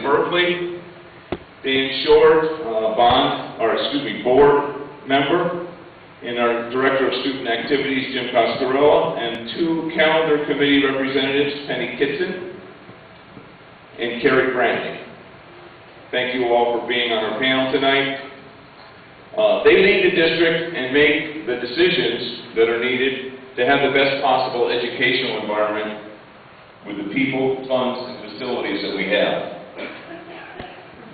Berkeley, Dan Short, board member, and our Director of Student Activities, Jim Coscarella, and two calendar committee representatives, Penny Kitson and Carrie Brantley. Thank you all for being on our panel tonight. They lead the district and make the decisions that are needed to have the best possible educational environment with the people, funds, and facilities that we have.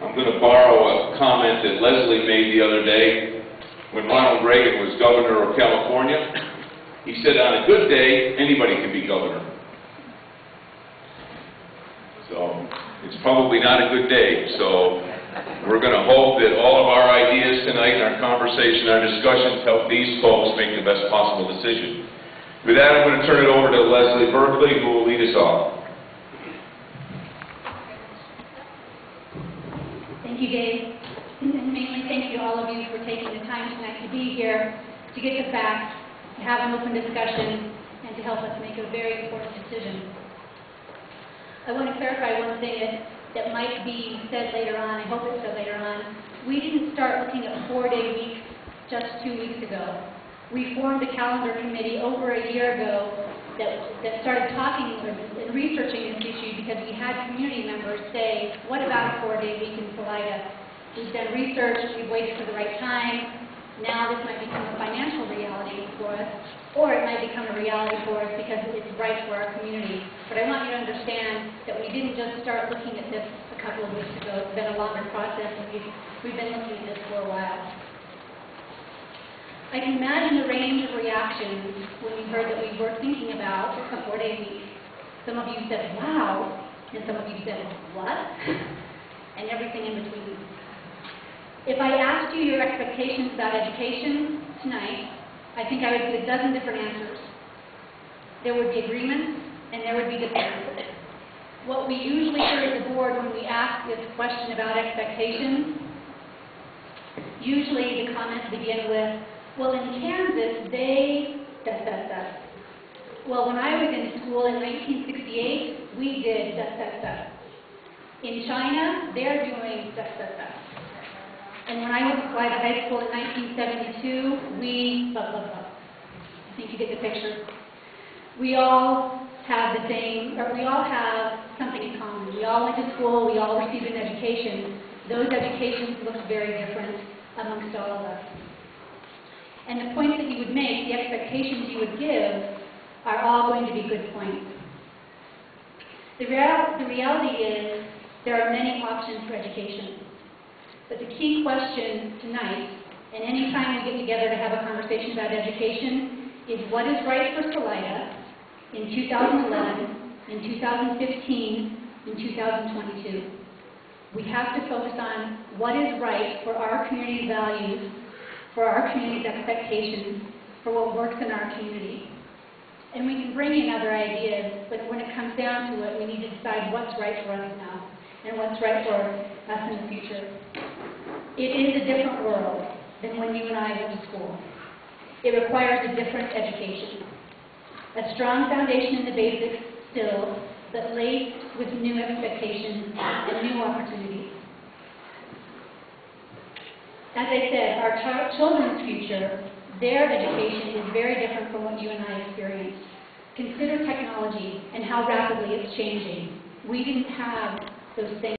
I'm going to borrow a comment that Leslie made the other day when Ronald Reagan was governor of California. He said, on a good day, anybody can be governor. So, it's probably not a good day. So, we're going to hope that all of our ideas tonight, our conversation, our discussions help these folks make the best possible decision. With that, I'm going to turn it over to Leslie Berkeley, who will lead us off. Thank you, Dave. And mainly thank you to all of you for taking the time tonight to be here, to get the facts, to have an open discussion, and to help us make a very important decision. I want to clarify one thing that might be said later on. I hope it's said later on. We didn't start looking at 4-day weeks just 2 weeks ago. We formed a calendar committee over a year ago that started talking and researching this issue because we had community members say, what about a 4-day week in Salida? We've done research, we've waited for the right time. Now this might become a financial reality for us, or it might become a reality for us because it's right for our community. But I want you to understand that we didn't just start looking at this a couple of weeks ago. It's been a longer process, and we've been looking at this for a while. I can imagine the range of reactions when we heard that we were thinking about a 4-day week. Some of you said, wow, and some of you said, what? And everything in between. If I asked you your expectations about education tonight, I think I would get a dozen different answers. There would be agreements, and there would be differences. What we usually hear as a board when we ask this question about expectations, usually the comments begin with, well, in Kansas, they, Well, when I was in school in 1968, we did, In China, they're doing, And when I went to Salida High School in 1972, we, I think you get the picture. We all have the same, or we all have something in common. We all went to school, we all received an education. Those educations look very different amongst all of us. And the points that you would make, the expectations you would give, are all going to be good points. The reality is, there are many options for education. But the key question tonight, and any time we get together to have a conversation about education, is what is right for Salida in 2011, in 2015, in 2022. We have to focus on what is right for our community values, for our community's expectations, for what works in our community. And we can bring in other ideas, but when it comes down to it, we need to decide what's right for us now and what's right for us in the future. It is a different world than when you and I went to school. It requires a different education. A strong foundation in the basics still, but laced with new expectations and new opportunities. As I said, our children's future, their education is very different from what you and I experienced. Consider technology and how rapidly it's changing. We didn't have those things.